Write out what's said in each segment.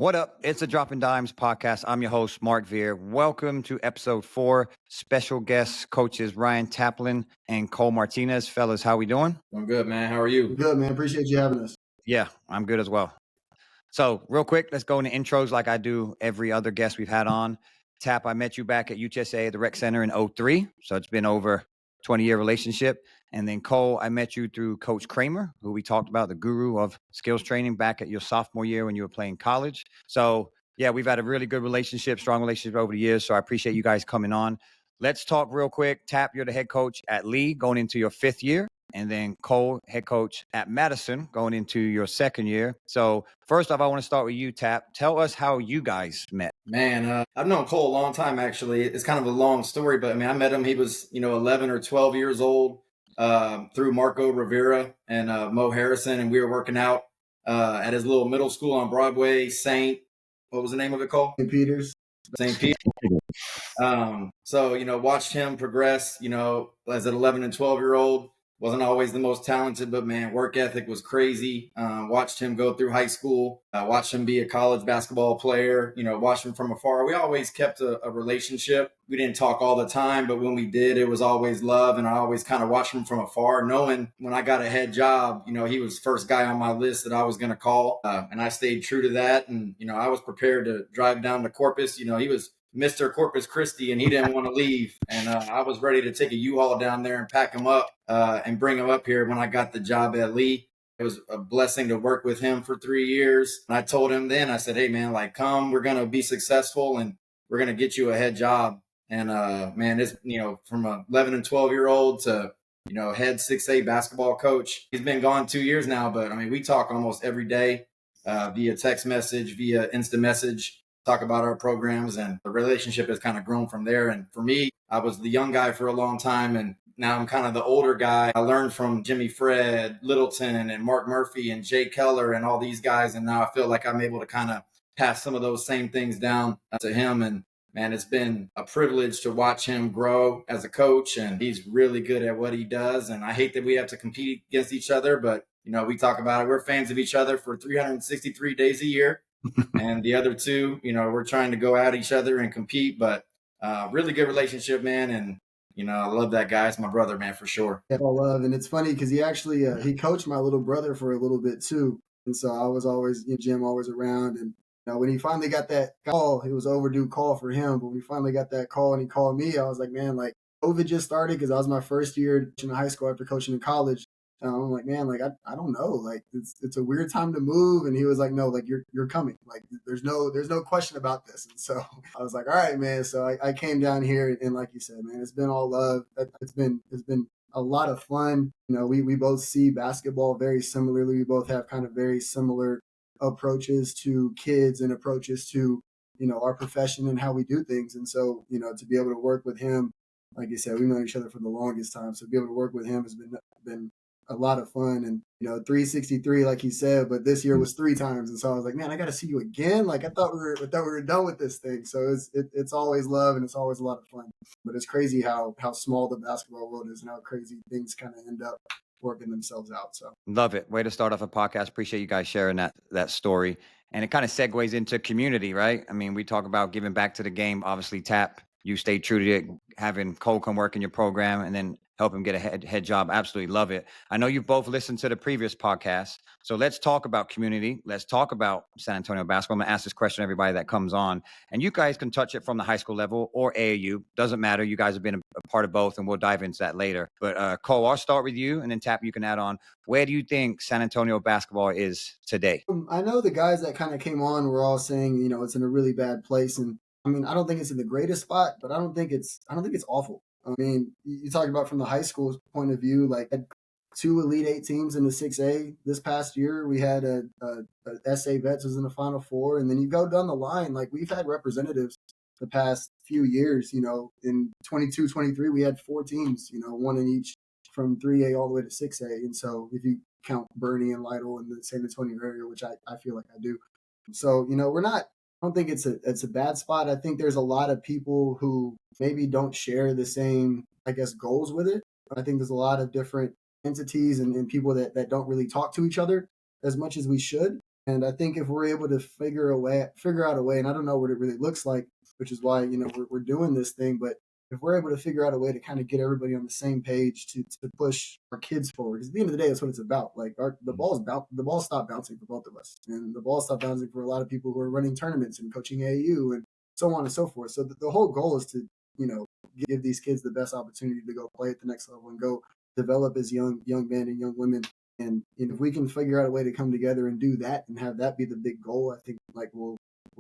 What up? It's a Dropping Dimes podcast. I'm your host, Mark Veer. Welcome to episode 4. Special guest coaches Ryan Taplin and Cole Martinez. Fellas, how we doing? I'm good, man. How are you? Good, man. Appreciate you having us. Yeah, I'm good as well. So real quick, let's go into intros like I do every other guest we've had on. Tap, I met you back at UTSA at the Rec Center in 03. So it's been over 20-year relationship. And then Cole, I met you through Coach Kramer, who we talked about, the guru of skills training back at your sophomore year when you were playing college. So yeah, we've had a really good relationship, strong relationship over the years. So I appreciate you guys coming on. Let's talk real quick. Tap, you're the head coach at Lee going into your 5th year. And then Cole, head coach at Madison, going into your 2nd year. So first off, I want to start with you, Tap. Tell us how you guys met. Man, I've known Cole a long time, actually. It's kind of a long story, but I mean, I met him. He was, 11 or 12 years old through Marco Rivera and Mo Harrison. And we were working out at his little middle school on Broadway, what was the name of it, Cole? St. Peter's. St. Peter. So, watched him progress, as an 11 and 12-year-old. Wasn't always the most talented, but man, work ethic was crazy. Watched him go through high school, watched him be a college basketball player, watched him from afar. We always kept a relationship. We didn't talk all the time, but when we did, it was always love. And I always kind of watched him from afar, knowing when I got a head job, he was first guy on my list that I was going to call. And I stayed true to that. And, I was prepared to drive down to Corpus. He was Mr. Corpus Christi, and he didn't want to leave. And I was ready to take a U-Haul down there and pack him up and bring him up here when I got the job at Lee. It was a blessing to work with him for 3 years. And I told him then, I said, hey, man, come, we're going to be successful and we're going to get you a head job. And, man, it's, from a 11 and 12-year-old to, head 6A basketball coach. He's been gone 2 years now, but, I mean, we talk almost every day via text message, via Insta message. Talk about our programs, and the relationship has kind of grown from there. And for me, I was the young guy for a long time, and now I'm kind of the older guy. I learned from Jimmy Fred, Littleton, and Mark Murphy, and Jay Keller, and all these guys. And now I feel like I'm able to kind of pass some of those same things down to him. And man, it's been a privilege to watch him grow as a coach, and he's really good at what he does. And I hate that we have to compete against each other, but we talk about it. We're fans of each other for 363 days a year. And the other two, we're trying to go at each other and compete, but really good relationship, man. And, I love that guy. It's my brother, man, for sure. Yeah, all love. And it's funny because he actually, he coached my little brother for a little bit too. And so I was always, Jim always around. And when he finally got that call, it was overdue call for him. But when we finally got that call and he called me, I was like, man, COVID just started because I was my first year in high school after coaching in college. I'm like, man, I don't know, it's a weird time to move. And he was like, no, you're coming. There's no question about this. And so I was like, all right, man. So I came down here, and like you said, man, it's been all love. It's been a lot of fun. We both see basketball very similarly. We both have kind of very similar approaches to kids and approaches to, our profession and how we do things. And so, to be able to work with him, like you said, we've known each other for the longest time. So to be able to work with him has been a lot of fun. And 363, like he said, but this year was 3 times. And so I was like, man, I got to see you again. I thought we were done with this thing. So it's always love, and it's always a lot of fun. But it's crazy how small the basketball world is and how crazy things kind of end up working themselves out. So Love it. Way to start off a podcast. Appreciate you guys sharing that story. And it kind of segues into community, right? I mean, we talk about giving back to the game. Obviously, Tap, you stayed true to it, having Cole come work in your program and then help him get a head job. Absolutely love it. I know you've both listened to the previous podcast. So let's talk about community. Let's talk about San Antonio basketball. I'm going to ask this question to everybody that comes on. And you guys can touch it from the high school level or AAU. Doesn't matter. You guys have been a part of both, and we'll dive into that later. But Cole, I'll start with you, and then Tap, you can add on. Where do you think San Antonio basketball is today? I know the guys that kind of came on were all saying, it's in a really bad place. And I mean, I don't think it's in the greatest spot, but I don't think it's awful. I mean, you talk about from the high school point of view, had 2 Elite 8 teams in the 6A this past year. We had a SA Vets was in the Final Four, and then you go down the line, we've had representatives the past few years. In 22, 23, we had 4 teams, 1 in each from 3A all the way to 6A. And so if you count Bernie and Lytle in the San Antonio area, which I feel like I do. So, we're not, I don't think it's a bad spot. I think there's a lot of people who maybe don't share the same, goals with it. I think there's a lot of different entities and people that don't really talk to each other as much as we should. And I think if we're able to figure out a way, and I don't know what it really looks like, which is why we're doing this thing, but if we're able to figure out a way to kind of get everybody on the same page to push our kids forward, because at the end of the day, that's what it's about. Like the ball stopped bouncing for both of us, and the ball stopped bouncing for a lot of people who are running tournaments and coaching AAU and so on and so forth. So the whole goal is to give these kids the best opportunity to go play at the next level and go develop as young men and young women. And if we can figure out a way to come together and do that and have that be the big goal, I think like we'll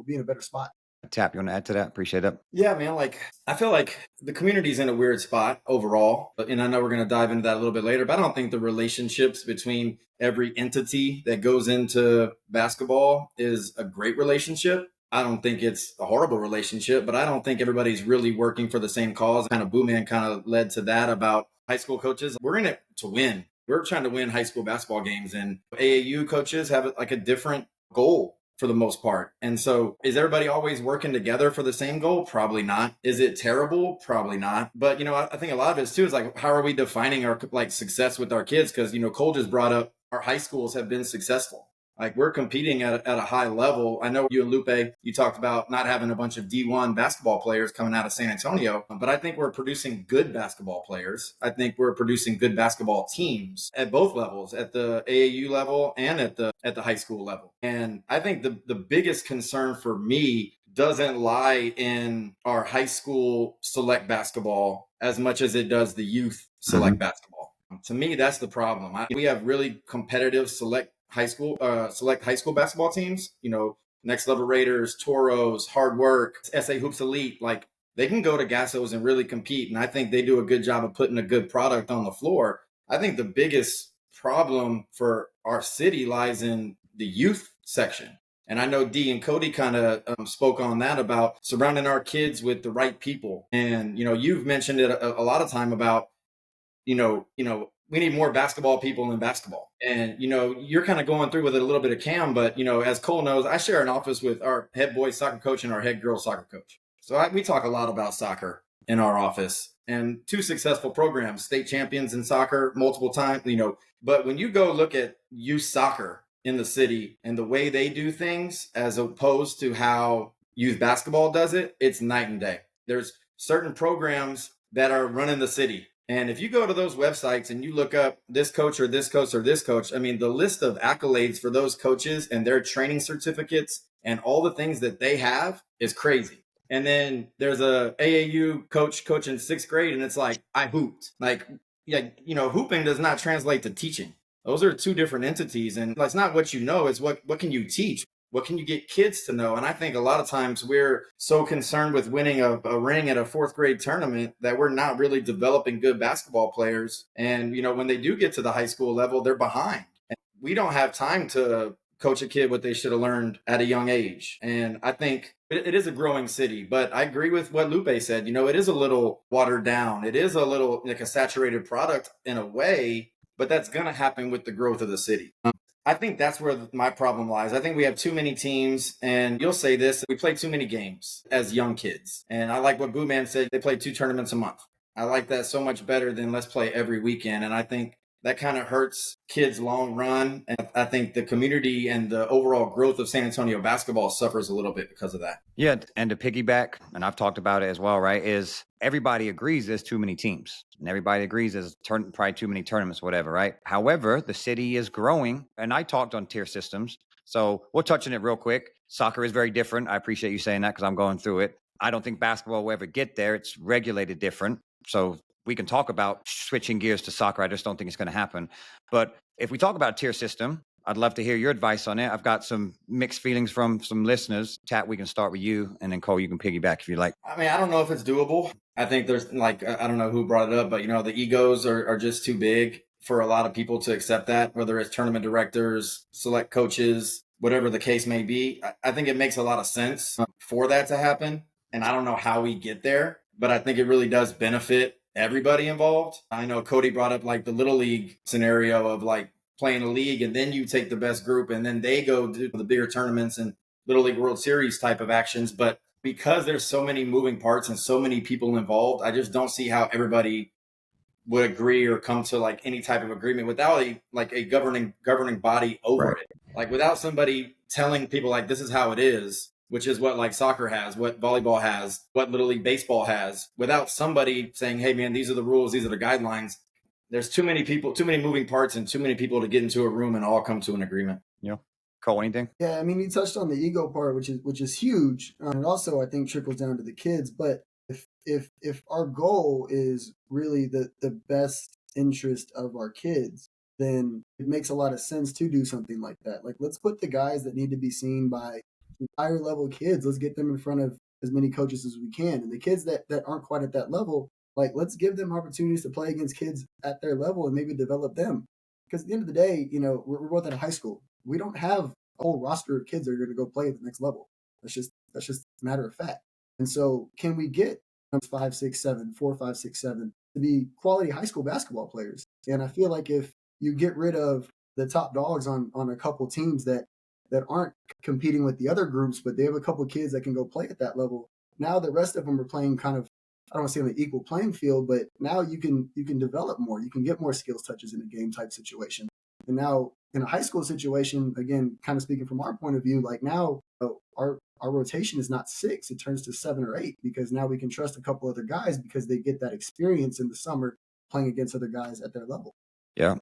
be in a better spot. Tap, you want to add to that? Appreciate that. Yeah, man. Like, I feel like the community's in a weird spot overall. And I know we're going to dive into that a little bit later, but I don't think the relationships between every entity that goes into basketball is a great relationship. I don't think it's a horrible relationship, but I don't think everybody's really working for the same cause. Kind of Boo Man kind of led to that about high school coaches. We're in it to win. We're trying to win high school basketball games, and AAU coaches have like a different goal for the most part. And so is everybody always working together for the same goal? Probably not. Is it terrible? Probably not. But, I think a lot of it too is like, how are we defining our like success with our kids? Because, Cole just brought up our high schools have been successful. Like we're competing at a high level. I know you and Lupe, you talked about not having a bunch of D1 basketball players coming out of San Antonio, but I think we're producing good basketball players. I think we're producing good basketball teams at both levels, at the AAU level and at the high school level. And I think the biggest concern for me doesn't lie in our high school select basketball as much as it does the youth select basketball. To me, that's the problem. We have really competitive select high school basketball teams, Next Level Raiders, Toros, Hard Work, SA Hoops Elite, like they can go to Gassos and really compete. And I think they do a good job of putting a good product on the floor. I think the biggest problem for our city lies in the youth section. And I know Dee and Cody kind of spoke on that about surrounding our kids with the right people. And, you've mentioned it a lot of time about, we need more basketball people in basketball. And, you're kind of going through with it a little bit of Cam, but, as Cole knows, I share an office with our head boys soccer coach and our head girls soccer coach. So we talk a lot about soccer in our office, and 2 successful programs, state champions in soccer multiple times, but when you go look at youth soccer in the city and the way they do things as opposed to how youth basketball does it, it's night and day. There's certain programs that are running the city. And if you go to those websites and you look up this coach or this coach or this coach, I mean, the list of accolades for those coaches and their training certificates and all the things that they have is crazy. And then there's a AAU coach in 6th grade, and it's like, I hooped. Like, hooping does not translate to teaching. Those are 2 different entities. And it's not what you know, it's what can you teach? What can you get kids to know? And I think a lot of times we're so concerned with winning a ring at a 4th grade tournament that we're not really developing good basketball players. And, when they do get to the high school level, they're behind. And we don't have time to coach a kid what they should have learned at a young age. And I think it is a growing city, but I agree with what Lupe said. It is a little watered down. It is a little like a saturated product in a way, but that's going to happen with the growth of the city. I think that's where my problem lies. I think we have too many teams, and you'll say this, we play too many games as young kids. And I like what Boo Man said, they play 2 tournaments a month. I like that so much better than let's play every weekend. And I think that kind of hurts kids long run. And I think the community and the overall growth of San Antonio basketball suffers a little bit because of that. Yeah. And to piggyback, and I've talked about it as well, right, is everybody agrees there's too many teams and everybody agrees there's probably too many tournaments, whatever, right? However, the city is growing, and I talked on tier systems. So we'll touch on it real quick. Soccer is very different. I appreciate you saying that because I'm going through it. I don't think basketball will ever get there. It's regulated different. So we can talk about switching gears to soccer. I just don't think it's going to happen. But if we talk about tier system, I'd love to hear your advice on it. I've got some mixed feelings from some listeners. Tat, we can start with you, and then Cole, you can piggyback if you like. I mean, I don't know if it's doable. I think there's I don't know who brought it up, but the egos are just too big for a lot of people to accept that, whether it's tournament directors, select coaches, whatever the case may be. I think it makes a lot of sense for that to happen. And I don't know how we get there, but I think it really does benefit everybody involved. I know Cody brought up like the Little League scenario of like playing a league and then you take the best group and then they go to the bigger tournaments and Little League World Series type of actions. But because there's so many moving parts and so many people involved, I just don't see how everybody would agree or come to like any type of agreement without a governing body over it. Like without somebody telling people like this is how it is, which is what like soccer has, what volleyball has, what Little League baseball has, without somebody saying, hey man, these are the rules, these are the guidelines, there's too many people, too many moving parts, and too many people to get into a room and all come to an agreement. Yeah. Cole, anything? Yeah, I mean, you touched on the ego part, which is huge, and also I think trickles down to the kids. But if our goal is really the best interest of our kids, then it makes a lot of sense to do something like that. Like, let's put the guys that need to be seen by higher level kids. Let's get them in front of as many coaches as we can, and the kids that aren't quite at that level, like let's give them opportunities to play against kids at their level and maybe develop them. Because at the end of the day, we're both at a high school. We don't have a whole roster of kids that are going to go play at the next level. That's just a matter of fact. And so, can we get 5, 6, 7, 4, 5, 6, 7 to be quality high school basketball players? And I feel like if you get rid of the top dogs on a couple teams that aren't competing with the other groups, but they have a couple kids that can go play at that level, now the rest of them are playing kind of, I don't want to say on the equal playing field, but now you can develop more. You can get more skills touches in a game type situation. And now in a high school situation, again, kind of speaking from our point of view, like now our rotation is not 6, it turns to 7 or 8, because now we can trust a couple other guys because they get that experience in the summer playing against other guys at their level. Yeah.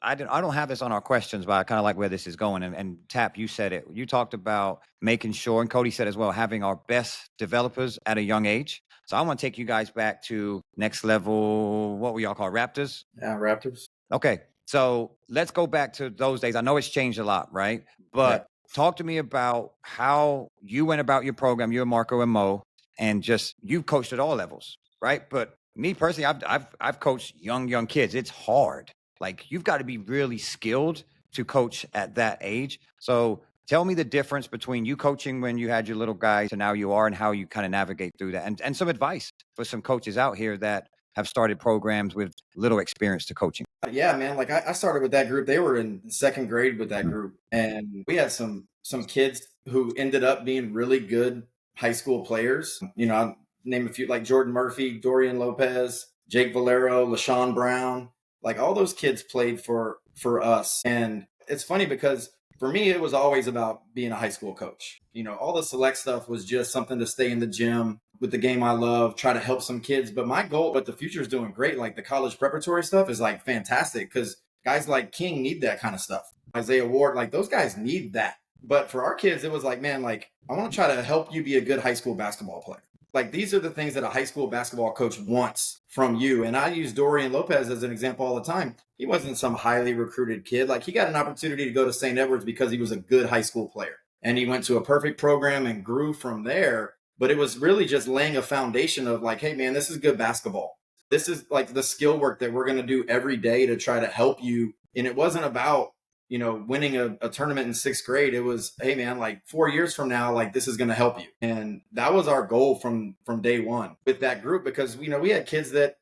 I don't have this on our questions, but I kind of like where this is going. And Tap, you said it. You talked about making sure, and Cody said as well, having our best developers at a young age. So I want to take you guys back to next level. What we all call Raptors? Yeah, Raptors. Okay. So let's go back to those days. I know it's changed a lot, right? But talk to me about how you went about your program, you and Marco and Mo, and just you've coached at all levels, right? But me personally, I've coached young kids. It's hard. Like you've got to be really skilled to coach at that age. So tell me the difference between you coaching when you had your little guys to now you are, and how you kind of navigate through that, and some advice for some coaches out here that have started programs with little experience to coaching. Yeah, man. Like I started with that group. They were in 2nd grade with that group, and we had some kids who ended up being really good high school players. I'll name a few, like Jordan Murphy, Dorian Lopez, Jake Valero, LaShawn Brown. Like all those kids played for us. And it's funny because for me, it was always about being a high school coach. All the select stuff was just something to stay in the gym with the game I love, try to help some kids. But my goal, but the future is doing great. Like the college preparatory stuff is like fantastic because guys like King need that kind of stuff. Isaiah Ward, like those guys need that. But for our kids, it was like, man, like I want to try to help you be a good high school basketball player. Like these are the things that a high school basketball coach wants from you. And I use Dorian Lopez as an example all the time. He wasn't some highly recruited kid. Like he got an opportunity to go to St. Edwards because he was a good high school player. And he went to a perfect program and grew from there. But it was really just laying a foundation of like, hey, man, this is good basketball. This is like the skill work that we're going to do every day to try to help you. And it wasn't about, winning a tournament in 6th grade. It was, hey, man, like 4 years from now, like this is going to help you. And that was our goal from day one with that group, because, we had kids that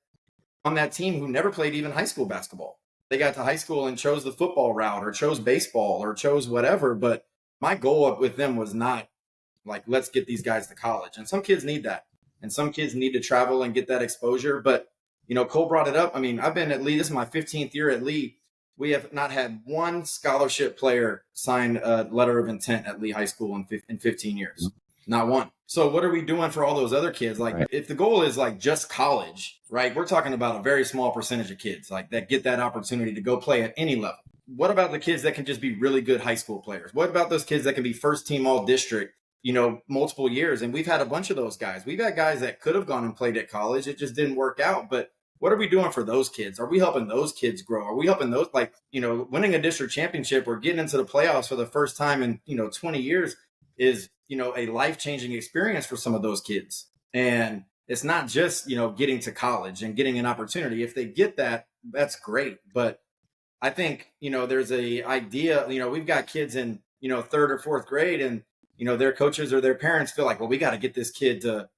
on that team who never played even high school basketball. They got to high school and chose the football route or chose baseball or chose whatever. But my goal with them was not like, let's get these guys to college. And some kids need that. And some kids need to travel and get that exposure. But, Cole brought it up. I mean, I've been at Lee. This is my 15th year at Lee. We have not had one scholarship player sign a letter of intent at Lee High School in 15 years. Not one. So what are we doing for all those other kids? Like if the goal is like just college, right? We're talking about a very small percentage of kids like that get that opportunity to go play at any level. What about the kids that can just be really good high school players? What about those kids that can be first team all district, multiple years? And we've had a bunch of those guys. We've had guys that could have gone and played at college. It just didn't work out. But what are we doing for those kids? Are we helping those kids grow? Are we helping those, like, winning a district championship or getting into the playoffs for the first time in, 20 years is, a life-changing experience for some of those kids. And it's not just, getting to college and getting an opportunity. If they get that, that's great. But I think, there's a idea, we've got kids in, 3rd or 4th grade and, their coaches or their parents feel like, well, we got to get this kid to,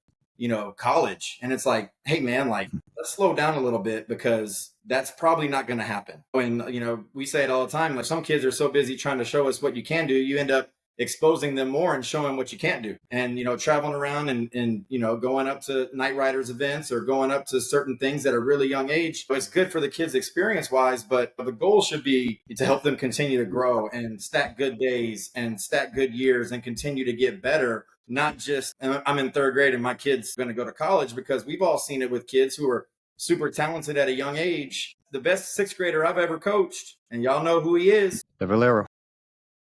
college. And it's like, hey, man, like, let's slow down a little bit because that's probably not going to happen. And, we say it all the time, like some kids are so busy trying to show us what you can do. You end up exposing them more and showing what you can't do. And, traveling around and going up to Night Riders events or going up to certain things at a really young age, it's good for the kids experience wise, but the goal should be to help them continue to grow and stack good days and stack good years and continue to get better. Not just, I'm in third grade and my kid's going to go to college, because we've all seen it with kids who are super talented at a young age. The best sixth grader I've ever coached, and y'all know who he is, The Valero.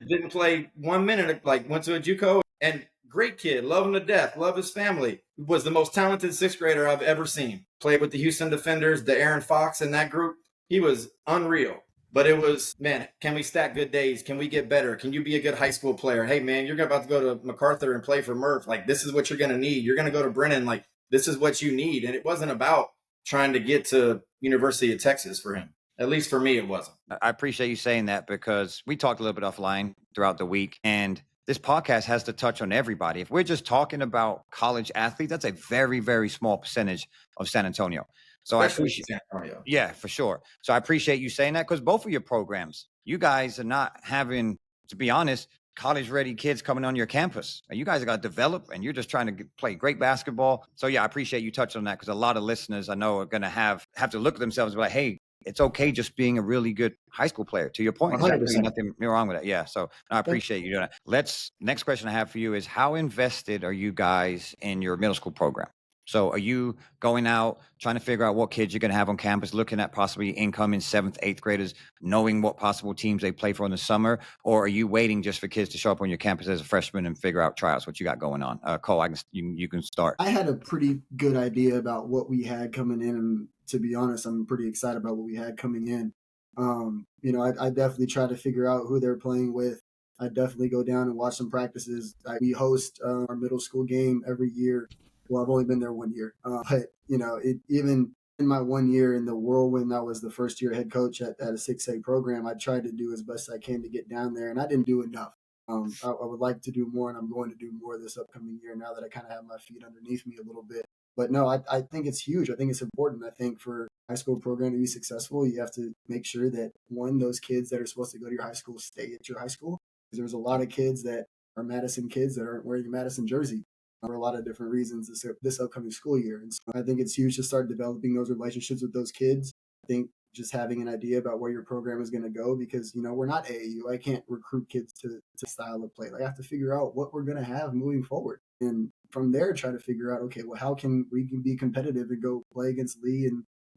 didn't play 1 minute, went to a JUCO, and great kid, love him to death, love his family. Was the most talented sixth grader I've ever seen. Played with the Houston Defenders, the Aaron Fox in that group. He was unreal. But it was, man, can we stack good days? Can we get better? Can you be a good high school player? Hey, man, you're about to go to MacArthur and play for Murph. This is what you're going to need. You're going to go to Brennan. This is what you need. And it wasn't about trying to get to University of Texas for him. At least for me, it wasn't. I appreciate you saying that, because we talked a little bit offline throughout the week, and this podcast has to touch on everybody. If we're just talking about college athletes, that's a very, very small percentage of San Antonio. So Especially I appreciate, San Antonio. yeah, for sure. So I appreciate you saying that, because both of your programs, you guys are not having, to be honest, college-ready kids coming on your campus. You guys got to develop, and you're just trying to play great basketball. So yeah, I appreciate you touching on that, because a lot of listeners I know are going to have to look at themselves and be like, hey, it's okay just being a really good high school player. To your point, there's nothing wrong with that. Yeah, so I appreciate you doing that. Next question I have for you is, how invested are you guys in your middle school program? So are you going out, trying to figure out what kids you're going to have on campus, looking at possibly incoming 7th, 8th graders, knowing what possible teams they play for in the summer? Or are you waiting just for kids to show up on your campus as a freshman and figure out tryouts, what you got going on? Cole, you can start. I had a pretty good idea about what we had coming in, and to be honest, I'm pretty excited about what we had coming in. I definitely try to figure out who they're playing with. I definitely go down and watch some practices. We host our middle school game every year. Well, I've only been there 1 year, but even in my 1 year in the whirlwind, I was the first year head coach at a 6A program. I tried to do as best I can to get down there, and I didn't do enough. I would like to do more, and I'm going to do more this upcoming year now that I kind of have my feet underneath me a little bit. But no, I think it's huge. I think it's important. I think for high school program to be successful, you have to make sure that, one, those kids that are supposed to go to your high school stay at your high school. Because there's a lot of kids that are Madison kids that aren't wearing a Madison jersey for a lot of different reasons this upcoming school year. And so I think it's huge to start developing those relationships with those kids. I think just having an idea about where your program is going to go, because, we're not AAU. I can't recruit kids to style of play. I have to figure out what we're going to have moving forward. And from there, try to figure out, okay, well, how can we be competitive and go play against Lee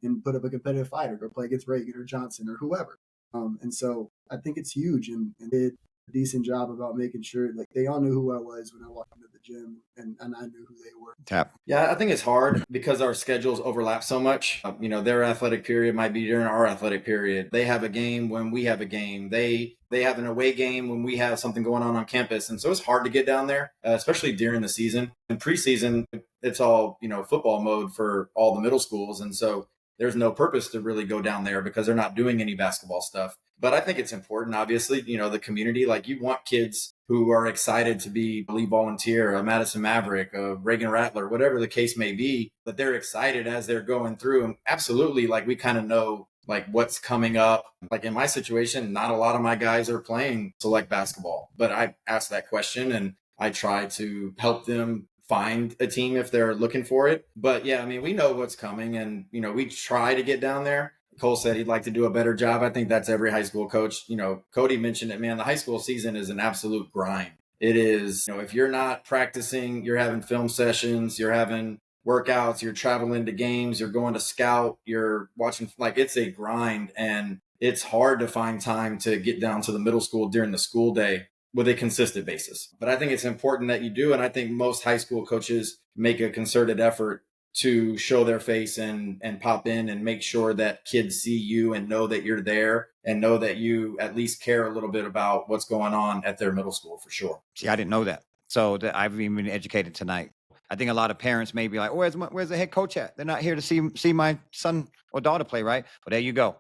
and put up a competitive fight, or go play against Reagan or Johnson or whoever. And so I think it's huge, and did a decent job about making sure they all knew who I was when I walked into the gym, and I knew who they were. Tap. Yeah, I think it's hard because our schedules overlap so much. Their athletic period might be during our athletic period. They have a game when we have a game. They have an away game when we have something going on campus. And so it's hard to get down there, especially during the season. In preseason, it's all, football mode for all the middle schools. And so there's no purpose to really go down there because they're not doing any basketball stuff. But I think it's important, obviously, the community, you want kids who are excited to be a Lee Volunteer, a Madison Maverick, a Reagan Rattler, whatever the case may be, that they're excited as they're going through. And absolutely, we kind of know what's coming up. In my situation, not a lot of my guys are playing select basketball, but I ask that question and I try to help them find a team if they're looking for it. But yeah, we know what's coming, and, we try to get down there. Cole said he'd like to do a better job. I think that's every high school coach. Cody mentioned it, man, the high school season is an absolute grind. It is, if you're not practicing, you're having film sessions, you're having workouts, you're traveling to games, you're going to scout, you're watching, it's a grind, and it's hard to find time to get down to the middle school during the school day with a consistent basis. But I think it's important that you do. And I think most high school coaches make a concerted effort to show their face and pop in and make sure that kids see you and know that you're there and know that you at least care a little bit about what's going on at their middle school, for sure. See, I didn't know that. So I've even been educated tonight. I think a lot of parents may be like, where's the head coach at? They're not here to see my son or daughter play, right? But there you go.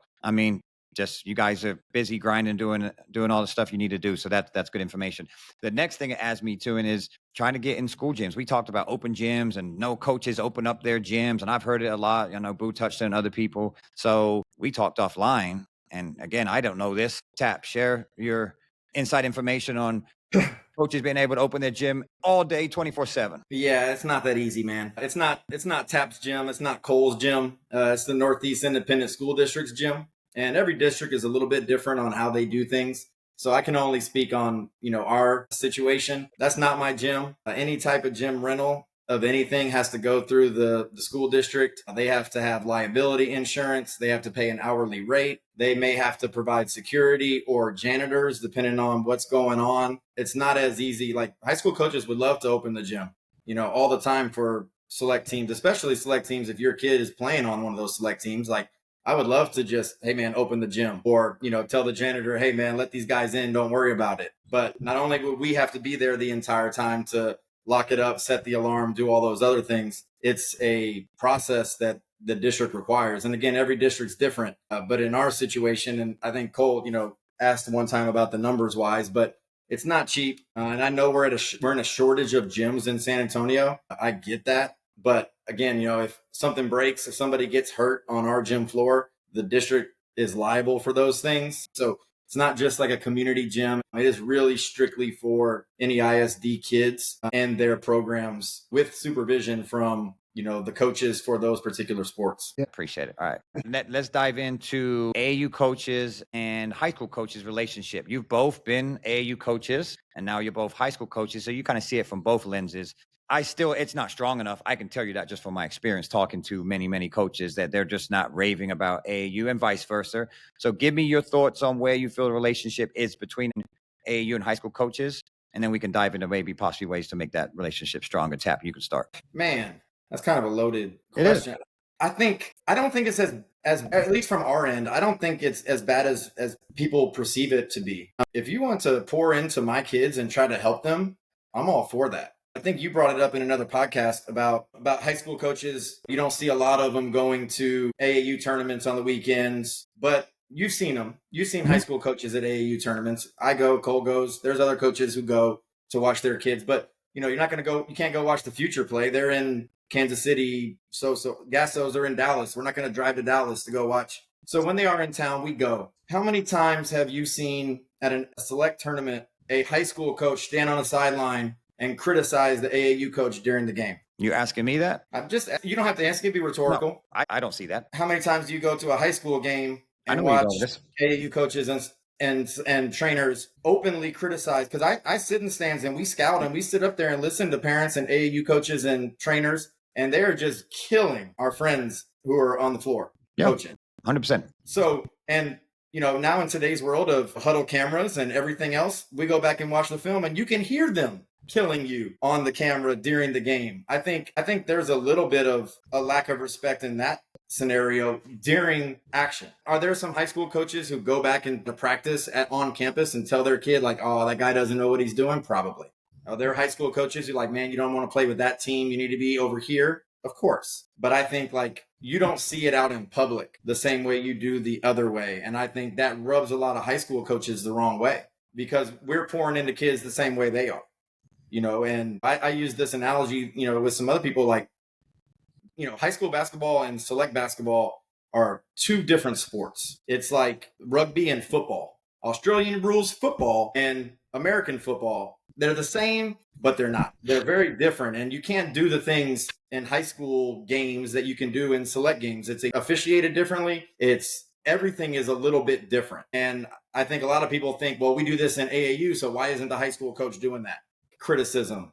Just you guys are busy grinding, doing all the stuff you need to do. So that's good information. The next thing it adds me to is trying to get in school gyms. We talked about open gyms and no coaches open up their gyms. And I've heard it a lot. Boo touched on other people. So we talked offline. And again, I don't know this. Tap, share your inside information on coaches being able to open their gym all day, 24/7. Yeah, it's not that easy, man. It's not Tap's gym. It's not Cole's gym. It's the Northeast Independent School District's gym. And every district is a little bit different on how they do things. So I can only speak on, our situation. That's not my gym. Any type of gym rental of anything has to go through the school district. They have to have liability insurance. They have to pay an hourly rate. They may have to provide security or janitors, depending on what's going on. It's not as easy. Like high school coaches would love to open the gym, all the time for select teams, especially select teams. If your kid is playing on one of those select teams, like I would love to just, hey man, open the gym, or, tell the janitor, hey man, let these guys in. Don't worry about it. But not only would we have to be there the entire time to lock it up, set the alarm, do all those other things, it's a process that the district requires. And again, every district's different. But in our situation, and I think Cole, asked one time about the numbers wise, but it's not cheap. And I know we're in a shortage of gyms in San Antonio. I get that. But again, if something breaks, if somebody gets hurt on our gym floor, the district is liable for those things. So it's not just like a community gym. It is really strictly for any ISD kids and their programs with supervision from, the coaches for those particular sports. Yeah, appreciate it. All right. Let's dive into AAU coaches and high school coaches relationship. You've both been AAU coaches and now you're both high school coaches. So you kind of see it from both lenses. It's not strong enough. I can tell you that just from my experience talking to many, many coaches that they're just not raving about AAU and vice versa. So give me your thoughts on where you feel the relationship is between AAU and high school coaches. And then we can dive into maybe possibly ways to make that relationship stronger. Tap, you can start. Man, that's kind of a loaded question. I don't think it's as at least from our end, I don't think it's as bad as people perceive it to be. If you want to pour into my kids and try to help them, I'm all for that. I think you brought it up in another podcast about high school coaches. You don't see a lot of them going to AAU tournaments on the weekends, but you've seen them. You've seen high school coaches at AAU tournaments. I go, Cole goes. There's other coaches who go to watch their kids, but you're not going to go. You can't go watch the future play. They're in Kansas City. So Gassos are in Dallas. We're not going to drive to Dallas to go watch. So when they are in town, we go. How many times have you seen at a select tournament a high school coach stand on a sideline and criticize the AAU coach during the game? You asking me that? You don't have to ask it. Be rhetorical. No, I don't see that. How many times do you go to a high school game and watch AAU coaches and trainers openly criticize? Because I sit in stands and we scout and we sit up there and listen to parents and AAU coaches and trainers, and they're just killing our friends who are on the floor coaching. 100%. So, and now in today's world of huddle cameras and everything else, we go back and watch the film and you can hear them killing you on the camera during the game. I think there's a little bit of a lack of respect in that scenario during action. Are there some high school coaches who go back into practice on campus and tell their kid like, oh, that guy doesn't know what he's doing? Probably. Are there high school coaches who like, man, you don't want to play with that team. You need to be over here. Of course. But I think like you don't see it out in public the same way you do the other way. And I think that rubs a lot of high school coaches the wrong way because we're pouring into kids the same way they are. And I use this analogy, with some other people, like, high school basketball and select basketball are two different sports. It's like rugby and football, Australian rules football and American football. They're the same, but they're not. They're very different. And you can't do the things in high school games that you can do in select games. It's officiated differently. Everything is a little bit different. And I think a lot of people think, well, we do this in AAU, so why isn't the high school coach doing that? Criticism,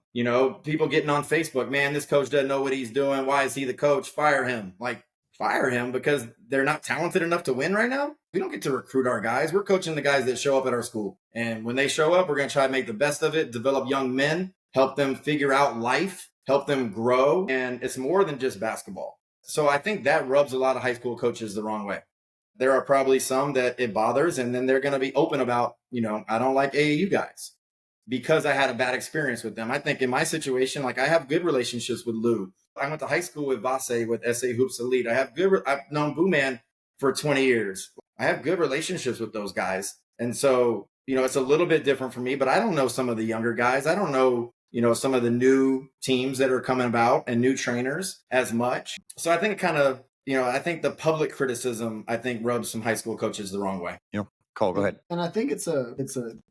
people getting on Facebook, man, this coach doesn't know what he's doing. Why is he the coach? Fire him. Like, fire him because they're not talented enough to win right now? We don't get to recruit our guys. We're coaching the guys that show up at our school. And when they show up, we're going to try to make the best of it, develop young men, help them figure out life, help them grow. And it's more than just basketball. So I think that rubs a lot of high school coaches the wrong way. There are probably some that it bothers, and then they're going to be open about, I don't like AAU guys because I had a bad experience with them. I think in my situation, like I have good relationships with Lou. I went to high school with Vase, with SA Hoops Elite. I've known Boo Man for 20 years. I have good relationships with those guys. And so, it's a little bit different for me, but I don't know some of the younger guys. I don't know, some of the new teams that are coming about and new trainers as much. So I think it kind of, I think the public criticism, rubs some high school coaches the wrong way. Yeah. Cole, go ahead. And I think it's a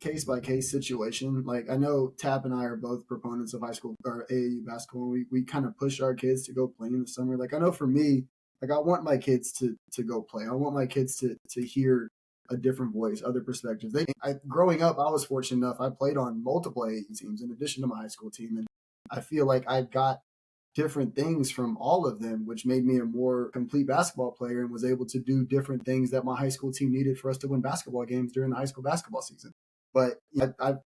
case by case situation. Like I know Tap and I are both proponents of high school or AAU basketball. We kind of push our kids to go play in the summer. Like I know for me, like I want my kids to go play. I want my kids to hear a different voice, other perspectives. Growing up, I was fortunate enough. I played on multiple AAU teams in addition to my high school team, and I feel like I got different things from all of them, which made me a more complete basketball player and was able to do different things that my high school team needed for us to win basketball games during the high school basketball season. But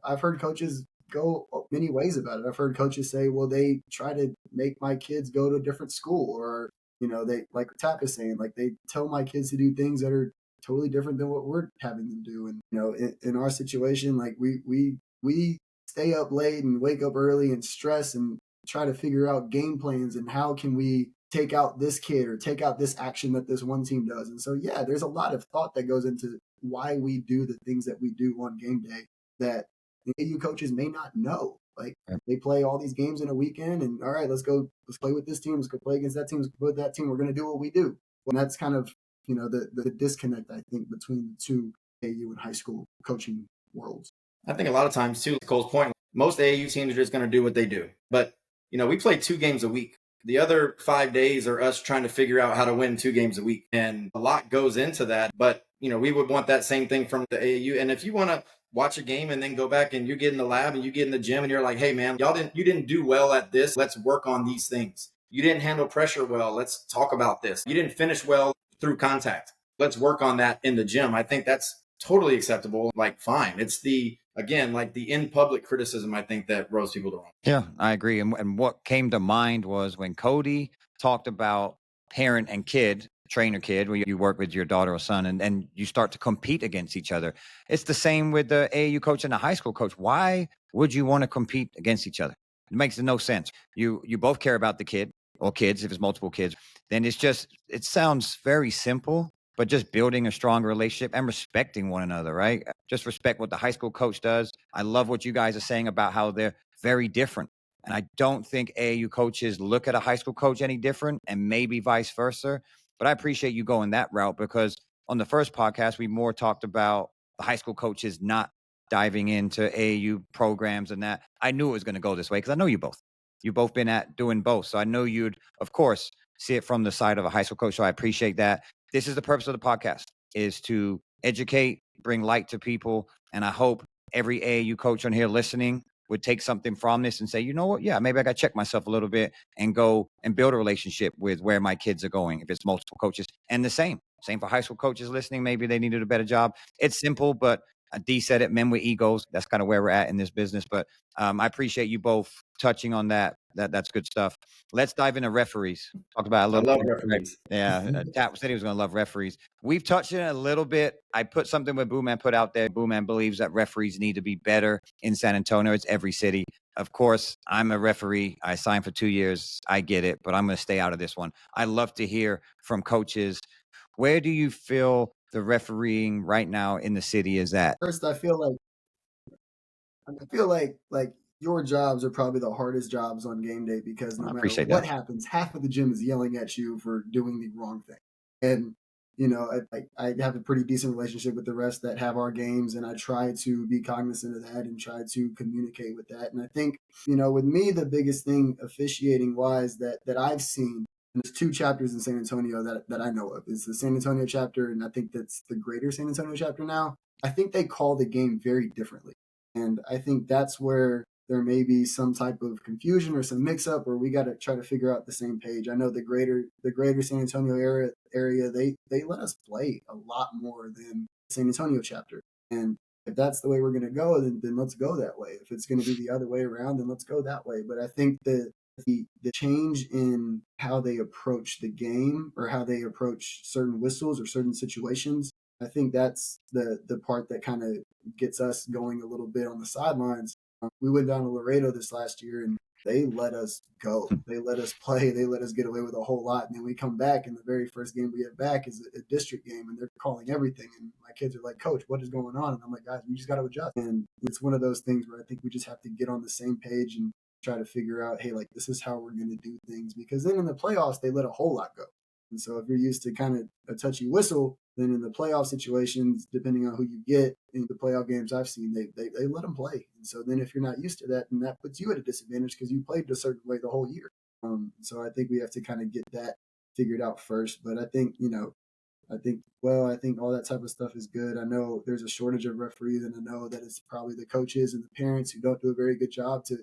I've heard coaches go many ways about it. I've heard coaches say, well, they try to make my kids go to a different school, or, they, like Tap is saying, like they tell my kids to do things that are totally different than what we're having them do. And, in our situation, like we stay up late and wake up early and stress and try to figure out game plans and how can we take out this kid or take out this action that this one team does. And so, yeah, there's a lot of thought that goes into why we do the things that we do on game day that the AU coaches may not know. Like they play all these games in a weekend and all right, let's play with this team. Let's go play against that team. Let's go play with that team. We're going to do what we do. And that's kind of, the disconnect, I think, between the two AU and high school coaching worlds. I think a lot of times too, Cole's point, most AAU teams are just going to do what they do. But we play 2 games a week. The other 5 days are us trying to figure out how to win 2 games a week. And a lot goes into that. But, we would want that same thing from the AAU. And if you want to watch a game and then go back and you get in the lab and you get in the gym and you're like, hey, man, you didn't do well at this. Let's work on these things. You didn't handle pressure well. Let's talk about this. You didn't finish well through contact. Let's work on that in the gym. I think that's totally acceptable. Like, fine. It's the in public criticism, I think, that rubs people the wrong. Yeah, I agree. And what came to mind was when Cody talked about parent and kid, trainer kid, where you work with your daughter or son, and you start to compete against each other. It's the same with the AAU coach and the high school coach. Why would you want to compete against each other? It makes no sense. You both care about the kid or kids, if it's multiple kids. Then it sounds very simple, but just building a stronger relationship and respecting one another, right? Just respect what the high school coach does. I love what you guys are saying about how they're very different. And I don't think AAU coaches look at a high school coach any different, and maybe vice versa. But I appreciate you going that route, because on the first podcast, we more talked about the high school coaches not diving into AAU programs and that. I knew it was going to go this way because I know you both. You've both been at doing both. So I know you'd, of course, see it from the side of a high school coach. So I appreciate that. This is the purpose of the podcast, is to educate, bring light to people. And I hope every AAU coach on here listening would take something from this and say, you know what? Yeah, maybe I got to check myself a little bit and go and build a relationship with where my kids are going, if it's multiple coaches. And the same for high school coaches listening. Maybe they needed a better job. It's simple, but D said it, men with egos. That's kind of where we're at in this business. But I appreciate you both touching on that. That's good stuff. Let's dive into referees. Talk about a little. I love referees. Yeah, Tap said he was going to love referees. We've touched on it a little bit. I put something with Booman put out there. Booman believes that referees need to be better in San Antonio. It's every city. Of course, I'm a referee. I signed for 2 years. I get it, but I'm going to stay out of this one. I love to hear from coaches. Where do you feel the refereeing right now in the city is at? First, I feel like your jobs are probably the hardest jobs on game day, because no matter what happens, half of the gym is yelling at you for doing the wrong thing. And, I have a pretty decent relationship with the rest that have our games, and I try to be cognizant of that and try to communicate with that. And I think, with me, the biggest thing officiating wise that I've seen, and there's 2 chapters in San Antonio that I know of. It's the San Antonio chapter, and I think that's the greater San Antonio chapter now. I think they call the game very differently. And I think that's where there may be some type of confusion or some mix-up, where we got to try to figure out the same page. I know the greater San Antonio area, they let us play a lot more than the San Antonio chapter. And if that's the way we're going to go, then let's go that way. If it's going to be the other way around, then let's go that way. But I think the change in how they approach the game, or how they approach certain whistles or certain situations, I think that's the part that kind of gets us going a little bit on the sidelines. We went down to Laredo this last year, and they let us go. They let us play. They let us get away with a whole lot. And then we come back, and the very first game we have back is a district game, and they're calling everything. And my kids are like, Coach, what is going on? And I'm like, guys, we just got to adjust. And it's one of those things where I think we just have to get on the same page and try to figure out, hey, like, this is how we're going to do things. Because then in the playoffs, they let a whole lot go. And so if you're used to kind of a touchy whistle, then in the playoff situations, depending on who you get in the playoff games I've seen, they let them play. And so then if you're not used to that, then that puts you at a disadvantage because you played a certain way the whole year. So I think we have to kind of get that figured out first. But I think, I think all that type of stuff is good. I know there's a shortage of referees, and I know that it's probably the coaches and the parents who don't do a very good job to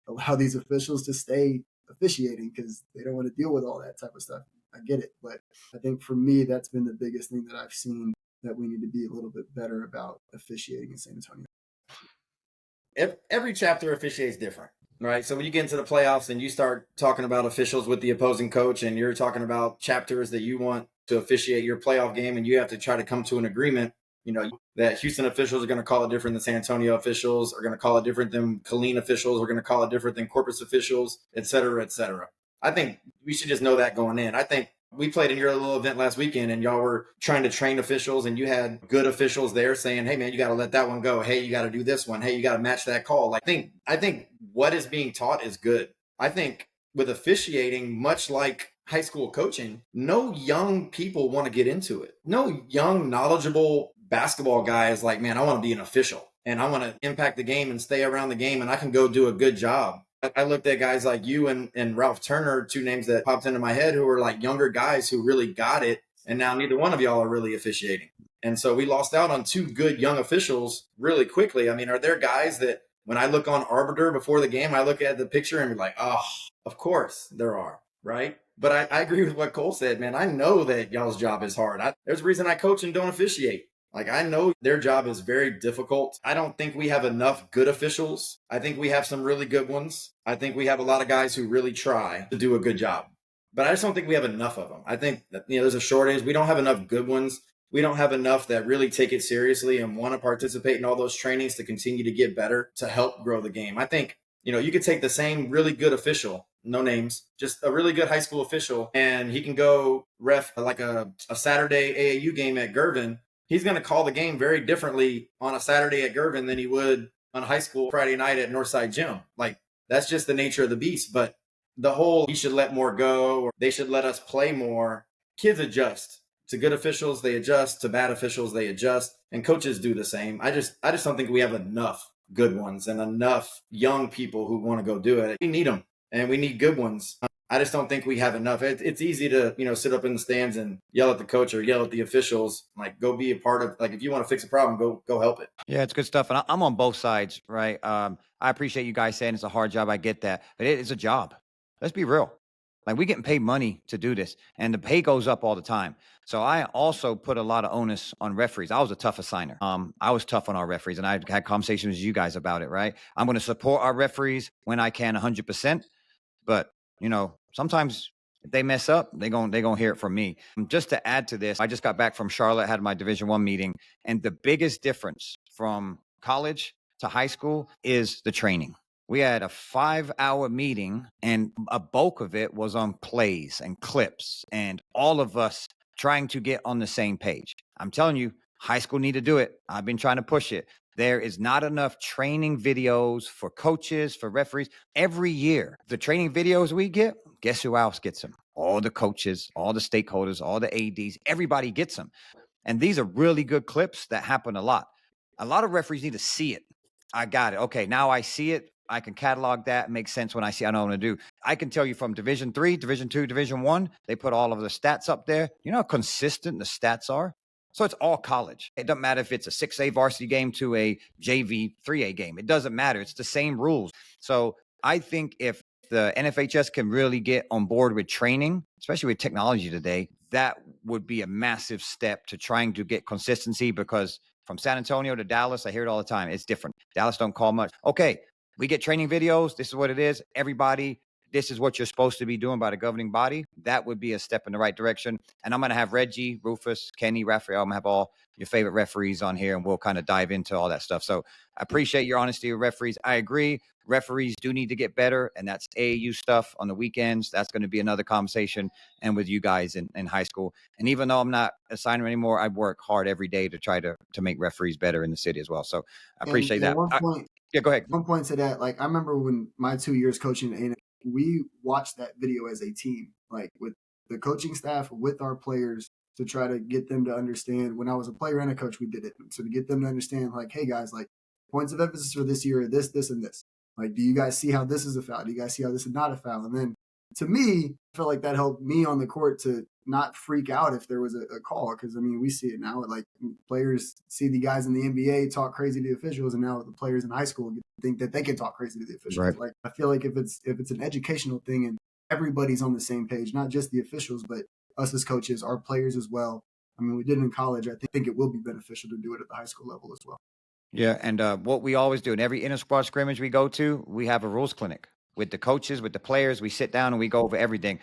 allow these officials to stay officiating because they don't want to deal with all that type of stuff. I get it. But I think for me, that's been the biggest thing that I've seen that we need to be a little bit better about officiating in San Antonio. Every chapter officiates different, right? So when you get into the playoffs and you start talking about officials with the opposing coach and you're talking about chapters that you want to officiate your playoff game and you have to try to come to an agreement, that Houston officials are going to call it different than San Antonio officials, are going to call it different than Killeen officials, are going to call it different than Corpus officials, et cetera, et cetera. I think we should just know that going in. I think we played in your little event last weekend and y'all were trying to train officials and you had good officials there saying, hey man, you got to let that one go. Hey, you got to do this one. Hey, you got to match that call. I think what is being taught is good. I think with officiating, much like high school coaching, no young people want to get into it. No young, knowledgeable basketball guy is like, man, I want to be an official and I want to impact the game and stay around the game and I can go do a good job. I looked at guys like you and Ralph Turner, two names that popped into my head who were like younger guys who really got it. And now neither one of y'all are really officiating. And so we lost out on two good young officials really quickly. I mean, are there guys that when I look on Arbiter before the game, I look at the picture and be like, oh, of course there are, right? But I agree with what Cole said, man. I know that y'all's job is hard. There's a reason I coach and don't officiate. I know their job is very difficult. I don't think we have enough good officials. I think we have some really good ones. I think we have a lot of guys who really try to do a good job. But I just don't think we have enough of them. I think that, there's a shortage. We don't have enough good ones. We don't have enough that really take it seriously and want to participate in all those trainings to continue to get better, to help grow the game. I think, you could take the same really good official, no names, just a really good high school official, and he can go ref like a Saturday AAU game at Gervin. He's going to call the game very differently on a Saturday at Gervin than he would on a high school Friday night at Northside Gym. That's just the nature of the beast. But the whole, he should let more go, or they should let us play more. Kids adjust. To good officials, they adjust. To bad officials, they adjust. And coaches do the same. I just don't think we have enough good ones and enough young people who want to go do it. We need them, and we need good ones. I just don't think we have enough. It's easy to, sit up in the stands and yell at the coach or yell at the officials. Go be a part of, if you want to fix a problem, go help it. Yeah, it's good stuff. And I'm on both sides, right? I appreciate you guys saying it's a hard job. I get that. But it is a job. Let's be real. We're getting paid money to do this, and the pay goes up all the time. So I also put a lot of onus on referees. I was a tough assigner. I was tough on our referees, and I had conversations with you guys about it, right? I'm going to support our referees when I can 100%. But, sometimes if they mess up, they're going to hear it from me. Just to add to this, I just got back from Charlotte, had my Division I meeting, and the biggest difference from college to high school is the training. We had a 5-hour meeting, and a bulk of it was on plays and clips and all of us trying to get on the same page. I'm telling you, high school need to do it. I've been trying to push it. There is not enough training videos for coaches, for referees. Every year, the training videos we get, guess who else gets them? All the coaches, all the stakeholders, all the ADs, everybody gets them. And these are really good clips that happen a lot. A lot of referees need to see it. I got it. Okay, now I see it. I can catalog that. It makes sense when I see I know what to do. I can tell you from Division III, Division II, Division I, they put all of the stats up there. You know how consistent the stats are? So it's all college. It doesn't matter if it's a 6A varsity game to a JV 3A game. It doesn't matter. It's the same rules. So I think if the NFHS can really get on board with training, especially with technology today, that would be a massive step to trying to get consistency, because from San Antonio to Dallas, I hear it all the time. It's different. Dallas don't call much. Okay, we get training videos. This is what it is. Everybody, this is what you're supposed to be doing by the governing body. That would be a step in the right direction. And I'm going to have Reggie, Rufus, Kenny, Raphael. I'm going to have all your favorite referees on here, and we'll kind of dive into all that stuff. So I appreciate your honesty with referees. I agree. Referees do need to get better, and that's AAU stuff on the weekends. That's going to be another conversation, and with you guys in high school. And even though I'm not a signer anymore, I work hard every day to try to make referees better in the city as well. So I appreciate that. Yeah, go ahead. One point to that, I remember when my 2 years coaching at A&M, we watched that video as a team, with the coaching staff with our players to try to get them to understand. When I was a player and a coach, we did it. So to get them to understand, like, hey guys, like points of emphasis for this year are this, this, and this. Like, do you guys see how this is a foul? Do you guys see how this is not a foul? And then to me, I felt like that helped me on the court to not freak out if there was a call. Because, I mean, we see it now. Like, players see the guys in the NBA talk crazy to the officials, and now the players in high school think that they can talk crazy to the officials. Right. Like, I feel like if it's an educational thing and everybody's on the same page, not just the officials, but us as coaches, our players as well. I mean, we did it in college. I think it will be beneficial to do it at the high school level as well. Yeah, and what we always do in every inter-squad scrimmage we go to, we have a rules clinic with the coaches, with the players. We sit down and we go over everything.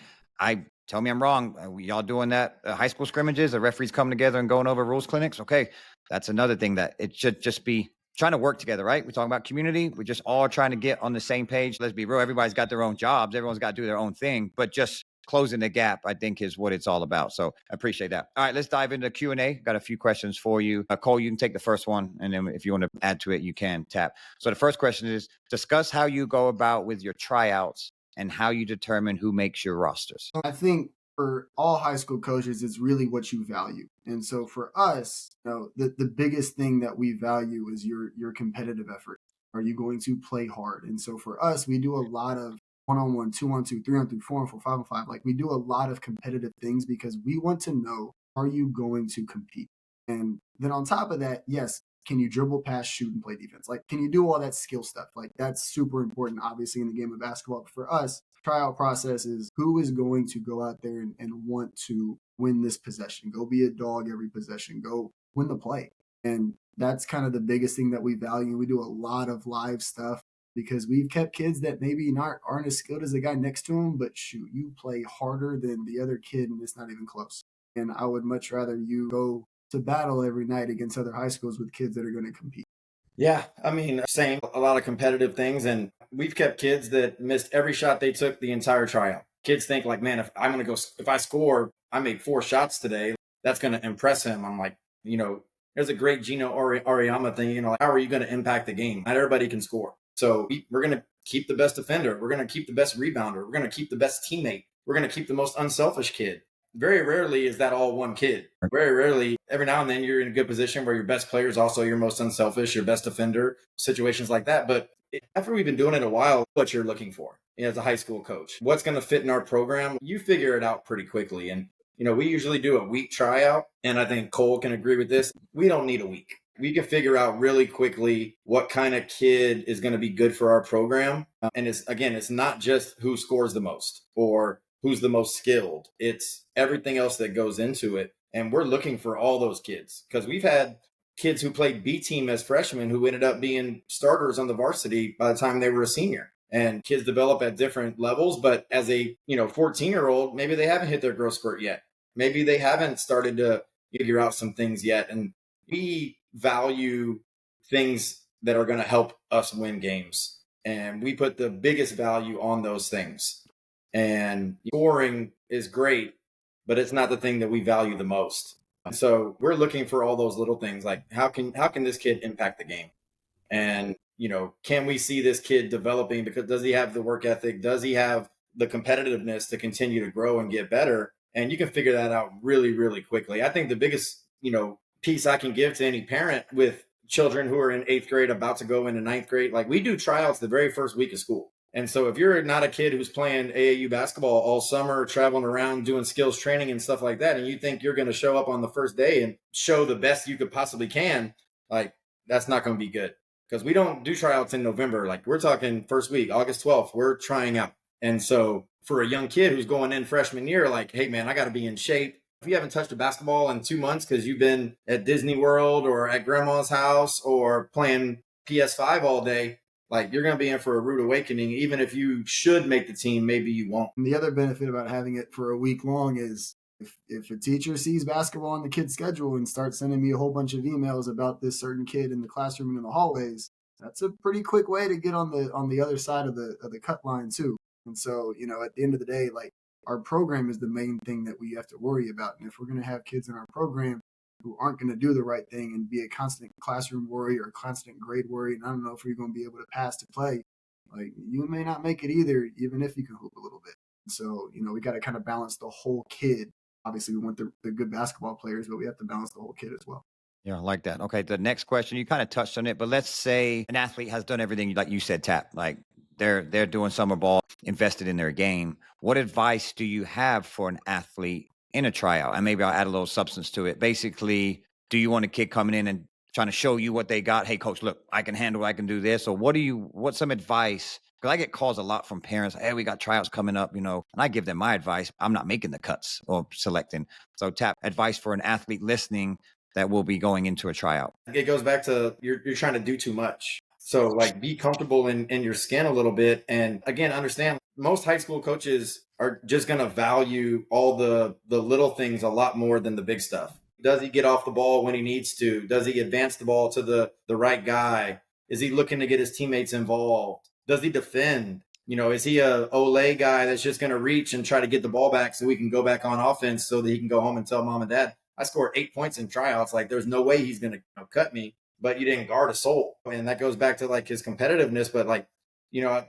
Tell me I'm wrong. Y'all doing that high school scrimmages? The referees coming together and going over rules clinics? Okay, that's another thing that it should just be trying to work together, right? We're talking about community. We're just all trying to get on the same page. Let's be real. Everybody's got their own jobs. Everyone's got to do their own thing, but just closing the gap, I think, is what it's all about. So I appreciate that. All right, let's dive into Q&A. Got a few questions for you. Cole, you can take the first one, and then if you want to add to it, you can tap. So the first question is, discuss how you go about with your tryouts and how you determine who makes your rosters. I think for all high school coaches, it's really what you value. And so for us, the biggest thing that we value is your competitive effort. Are you going to play hard? And so for us, we do a lot of 1-on-1, 2-on-2, 3-on-3, 4-on-4, 5-on-5. Like, we do a lot of competitive things because we want to know, are you going to compete? And then on top of that, yes, can you dribble, pass, shoot, and play defense? Like, can you do all that skill stuff? Like, that's super important, obviously, in the game of basketball. But for us, tryout process is who is going to go out there and want to win this possession, go be a dog every possession, go win the play. And that's kind of the biggest thing that we value. We do a lot of live stuff because we've kept kids that maybe aren't as skilled as the guy next to them, but shoot, you play harder than the other kid and it's not even close. And I would much rather you go to battle every night against other high schools with kids that are going to compete. Yeah, I mean, same, a lot of competitive things. And we've kept kids that missed every shot they took the entire tryout. Kids think like, man, if I score, I make 4 shots today, that's going to impress him. I'm like, there's a great Gino Auriemma thing, how are you going to impact the game? Not everybody can score. So we're going to keep the best defender. We're going to keep the best rebounder. We're going to keep the best teammate. We're going to keep the most unselfish kid. Very rarely is that all one kid. Very rarely, every now and then you're in a good position where your best player is also your most unselfish, your best defender, situations like that. But after we've been doing it a while, what you're looking for as a high school coach, what's going to fit in our program, you figure it out pretty quickly. And, we usually do a week tryout. And I think Cole can agree with this. We don't need a week. We can figure out really quickly what kind of kid is going to be good for our program. And it's not just who scores the most or who's the most skilled. It's everything else that goes into it. And we're looking for all those kids because we've had kids who played B team as freshmen who ended up being starters on the varsity by the time they were a senior. And kids develop at different levels. But as a 14-year-old, maybe they haven't hit their growth spurt yet. Maybe they haven't started to figure out some things yet. And we value things that are going to help us win games. And we put the biggest value on those things. And scoring is great, but it's not the thing that we value the most. So we're looking for all those little things like how can this kid impact the game? And, can we see this kid developing because does he have the work ethic? Does he have the competitiveness to continue to grow and get better? And you can figure that out really, really quickly. I think the biggest, piece I can give to any parent with children who are in 8th grade about to go into 9th grade, like we do tryouts the very first week of school. And so if you're not a kid who's playing AAU basketball all summer, traveling around doing skills training and stuff like that, and you think you're going to show up on the first day and show the best you could possibly can, like that's not going to be good because we don't do tryouts in November. Like we're talking first week, August 12th, we're trying out. And so for a young kid who's going in freshman year, like, hey man, I got to be in shape. If you haven't touched a basketball in 2 months because you've been at Disney World or at grandma's house or playing PS5 all day, like you're going to be in for a rude awakening. Even if you should make the team, maybe you won't. And the other benefit about having it for a week long is if a teacher sees basketball on the kid's schedule and starts sending me a whole bunch of emails about this certain kid in the classroom and in the hallways, that's a pretty quick way to get on the other side of the cut line too. And so, at the end of the day, like our program is the main thing that we have to worry about. And if we're going to have kids in our program who aren't going to do the right thing and be a constant classroom worry or a constant grade worry, and I don't know if you're going to be able to pass to play, like you may not make it either, even if you can hoop a little bit. So, we got to kind of balance the whole kid. Obviously, we want the good basketball players, but we have to balance the whole kid as well. Yeah, I like that. Okay, the next question, you kind of touched on it, but let's say an athlete has done everything like you said, Tap. Like they're doing summer ball, invested in their game. What advice do you have for an athlete in a tryout? And maybe I'll add a little substance to it. Basically, do you want a kid coming in and trying to show you what they got? Hey, coach, look, I can handle, I can do this. Or what's some advice? Because I get calls a lot from parents. Hey, we got tryouts coming up, and I give them my advice. I'm not making the cuts or selecting. So, Tap, advice for an athlete listening that will be going into a tryout. It goes back to you're trying to do too much. So like be comfortable in your skin a little bit. And again, understand most high school coaches are just going to value all the little things a lot more than the big stuff. Does he get off the ball when he needs to? Does he advance the ball to the right guy? Is he looking to get his teammates involved? Does he defend? Is he a Olay guy that's just going to reach and try to get the ball back so we can go back on offense so that he can go home and tell mom and dad, I scored 8 points in tryouts. Like there's no way he's going to cut me, but you didn't guard a soul. And that goes back to like his competitiveness. But like,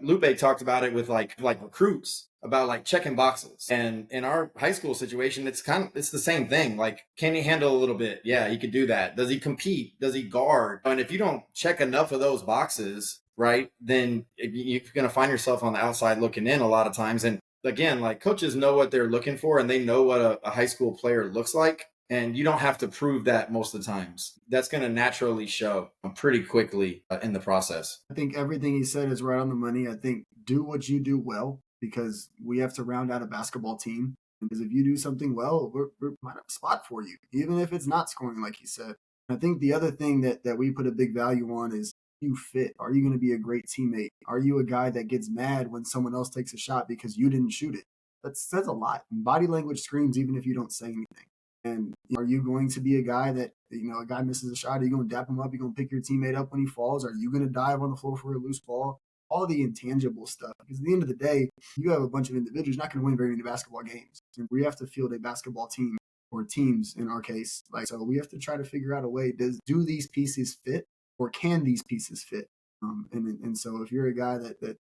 Lupe talked about it with like recruits about like checking boxes. And in our high school situation, it's the same thing. Like, can he handle a little bit? Yeah, he could do that. Does he compete? Does he guard? And if you don't check enough of those boxes, right, then you're going to find yourself on the outside looking in a lot of times. And again, like coaches know what they're looking for and they know what a high school player looks like. And you don't have to prove that most of the times. That's going to naturally show pretty quickly in the process. I think everything he said is right on the money. I think do what you do well, because we have to round out a basketball team. Because if you do something well, we might have a spot for you, even if it's not scoring like he said. I think the other thing that we put a big value on is you fit. Are you going to be a great teammate? Are you a guy that gets mad when someone else takes a shot because you didn't shoot it? That says a lot. And body language screams even if you don't say anything. And are you going to be a guy that, a guy misses a shot? Are you going to dap him up? Are you going to pick your teammate up when he falls? Are you going to dive on the floor for a loose ball? All the intangible stuff. Because at the end of the day, you have a bunch of individuals not going to win very many basketball games. And we have to field a basketball team, or teams in our case. So we have to try to figure out a way, do these pieces fit, or can these pieces fit? And so if you're a guy that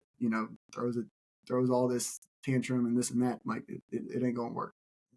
throws all this tantrum and this and that, like it ain't going to work.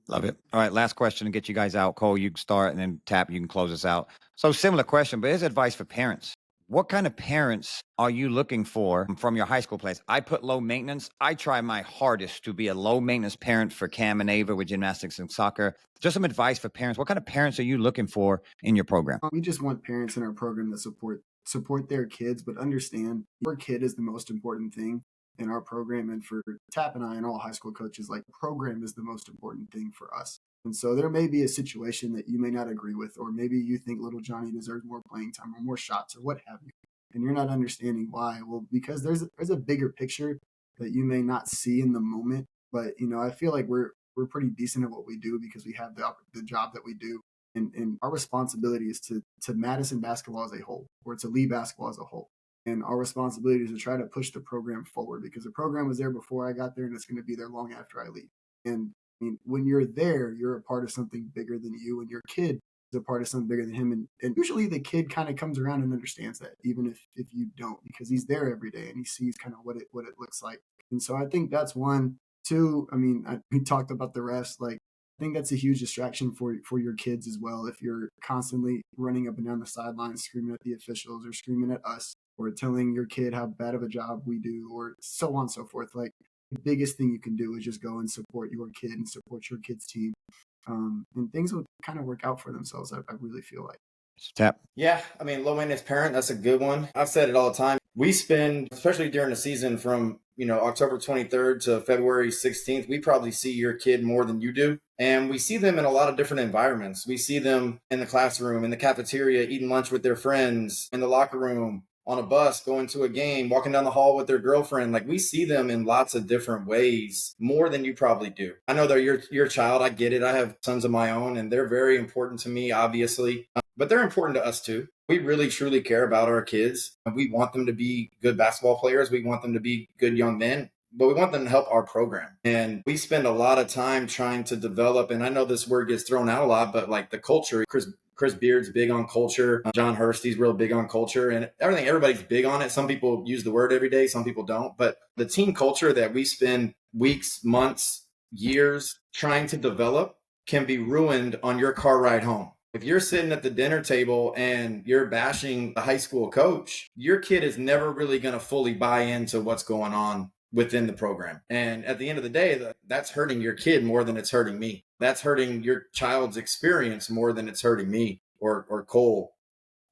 Love it. All right, last question to get you guys out. Cole, you can start, and then Tap, you can close us out. So similar question, but here's advice for parents. What kind of parents are you looking for from your high school players? I put low maintenance. I try my hardest to be a low maintenance parent for Cam and Ava with gymnastics and soccer. Just some advice for parents. What kind of parents are you looking for in your program? We just want parents in our program that support their kids, but understand your kid is the most important thing in our program. And for Tap and I and all high school coaches, like program is the most important thing for us. And so there may be a situation that you may not agree with, or maybe you think little Johnny deserves more playing time or more shots or what have you. And you're not understanding why. Well, because there's a bigger picture that you may not see in the moment. But, I feel like we're pretty decent at what we do because we have the job that we do. And our responsibility is to Madison basketball as a whole, or to Lee basketball as a whole. And our responsibility is to try to push the program forward, because the program was there before I got there and it's going to be there long after I leave. And when you're there, you're a part of something bigger than you, and your kid is a part of something bigger than him. And usually the kid kind of comes around and understands that, even if you don't, because he's there every day and he sees kind of what it looks like. And so I think that's one. Two, we talked about the refs. Like, I think that's a huge distraction for your kids as well. If you're constantly running up and down the sidelines, screaming at the officials or screaming at us, or telling your kid how bad of a job we do, or so on and so forth. Like, the biggest thing you can do is just go and support your kid and support your kid's team. And things will kind of work out for themselves, I really feel like. Tap. Yeah, low maintenance parent, that's a good one. I've said it all the time. We spend, especially during the season from, October 23rd to February 16th, we probably see your kid more than you do. And we see them in a lot of different environments. We see them in the classroom, in the cafeteria, eating lunch with their friends, in the locker room, on a bus, going to a game, walking down the hall with their girlfriend. Like, we see them in lots of different ways, more than you probably do. I know they're your child. I get it. I have sons of my own, and they're very important to me, obviously. But they're important to us too. We really, truly care about our kids. We want them to be good basketball players. We want them to be good young men, but we want them to help our program. And we spend a lot of time trying to develop, and I know this word gets thrown out a lot, but like the culture. Chris Beard's big on culture. John Hurst, he's real big on culture, and everybody's big on it. Some people use the word every day, some people don't. But the team culture that we spend weeks, months, years trying to develop can be ruined on your car ride home. If you're sitting at the dinner table and you're bashing the high school coach, your kid is never really going to fully buy into what's going on within the program. And at the end of the day, that's hurting your kid more than it's hurting me. That's hurting your child's experience more than it's hurting me or Cole.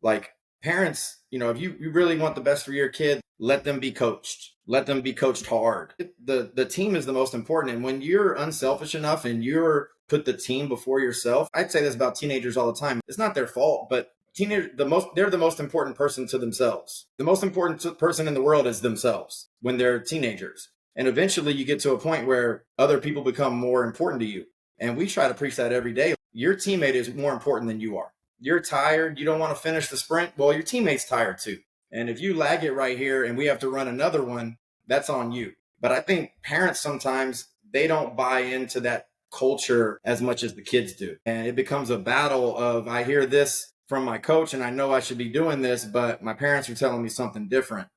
Like, parents, if you really want the best for your kid, let them be coached. Let them be coached hard. The team is the most important. And when you're unselfish enough and you're put the team before yourself, I'd say this about teenagers all the time. It's not their fault, but they're the most important person to themselves. The most important person in the world is themselves when they're teenagers. And eventually you get to a point where other people become more important to you. And we try to preach that every day. Your teammate is more important than you are. You're tired. You don't want to finish the sprint. Well, your teammate's tired too. And if you lag it right here and we have to run another one, that's on you. But I think parents sometimes, they don't buy into that culture as much as the kids do. And it becomes a battle of, I hear this from my coach and I know I should be doing this, but my parents are telling me something different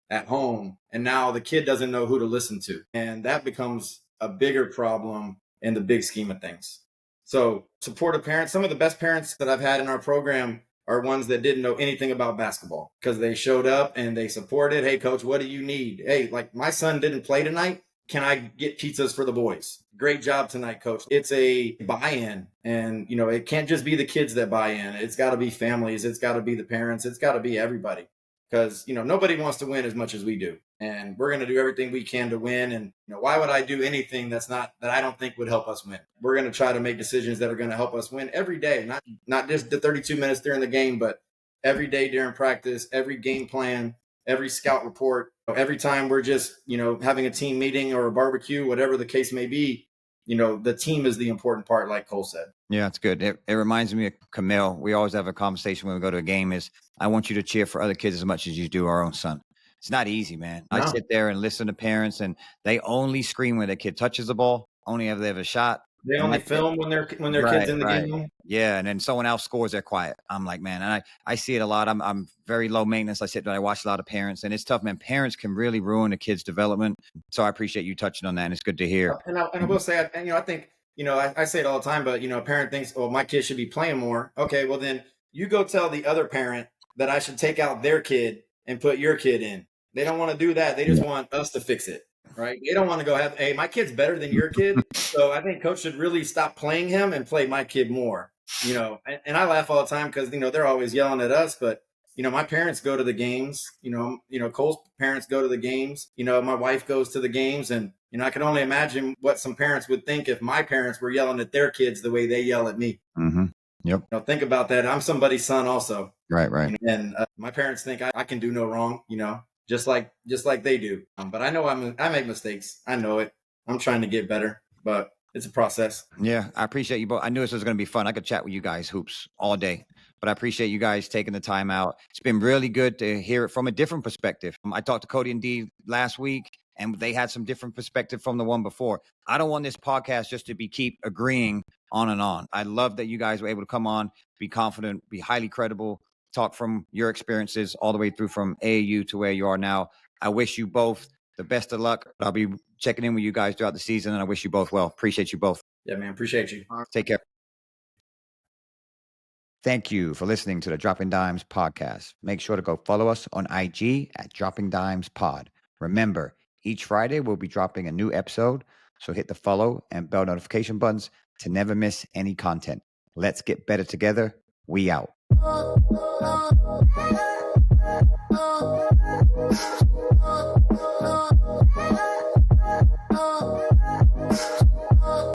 at home. And now the kid doesn't know who to listen to. And that becomes a bigger problem in the big scheme of things. So supportive parents, some of the best parents that I've had in our program are ones that didn't know anything about basketball because they showed up and they supported. Hey, coach, what do you need? Hey, like, my son didn't play tonight. Can I get pizzas for the boys? Great job tonight, coach. It's a buy-in. And, it can't just be the kids that buy in. It's got to be families. It's got to be the parents. It's got to be everybody. Because, nobody wants to win as much as we do. And we're going to do everything we can to win. And, why would I do anything that I don't think would help us win? We're going to try to make decisions that are going to help us win every day, not just the 32 minutes during the game, but every day during practice, every game plan, every scout report, every time we're just, having a team meeting or a barbecue, whatever the case may be. The team is the important part, like Cole said. Yeah, it's good. It reminds me of Camille. We always have a conversation when we go to a game is, I want you to cheer for other kids as much as you do our own son. It's not easy, man. No. I sit there and listen to parents and they only scream when their kid touches the ball, only if they have a shot. They only film when their kid's in the game. Yeah, and then someone else scores, they're quiet. I'm like, man, and I see it a lot. I'm very low maintenance. I watch a lot of parents, and it's tough, man. Parents can really ruin a kid's development. So I appreciate you touching on that, and it's good to hear. And I will say, I think, I say it all the time, but, a parent thinks, oh, my kid should be playing more. Okay, well, then you go tell the other parent that I should take out their kid and put your kid in. They don't want to do that. They just want us to fix it. Right. They don't want to go hey, my kid's better than your kid. So I think coach should really stop playing him and play my kid more, and I laugh all the time because, they're always yelling at us. But, my parents go to the games, Cole's parents go to the games, my wife goes to the games. And, I can only imagine what some parents would think if my parents were yelling at their kids the way they yell at me. Mm-hmm. Yep. Think about that. I'm somebody's son also. Right. And my parents think I can do no wrong, just like they do. But I know I make mistakes. I know it. I'm trying to get better, but it's a process. Yeah, I appreciate you both. I knew this was going to be fun. I could chat with you guys hoops all day, but I appreciate you guys taking the time out. It's been really good to hear it from a different perspective. I talked to Cody and Dee last week, and they had some different perspective from the one before. I don't want this podcast just to keep agreeing on and on. I love that you guys were able to come on, be confident, be highly credible, talk from your experiences all the way through from AAU to where you are now. I wish you both the best of luck. I'll be checking in with you guys throughout the season, and I wish you both well. Appreciate you both. Yeah, man. Appreciate you. Take care. Thank you for listening to the Dropping Dimes podcast. Make sure to go follow us on IG at Dropping Dimes Pod. Remember, each Friday we'll be dropping a new episode, so hit the follow and bell notification buttons to never miss any content. Let's get better together. We out.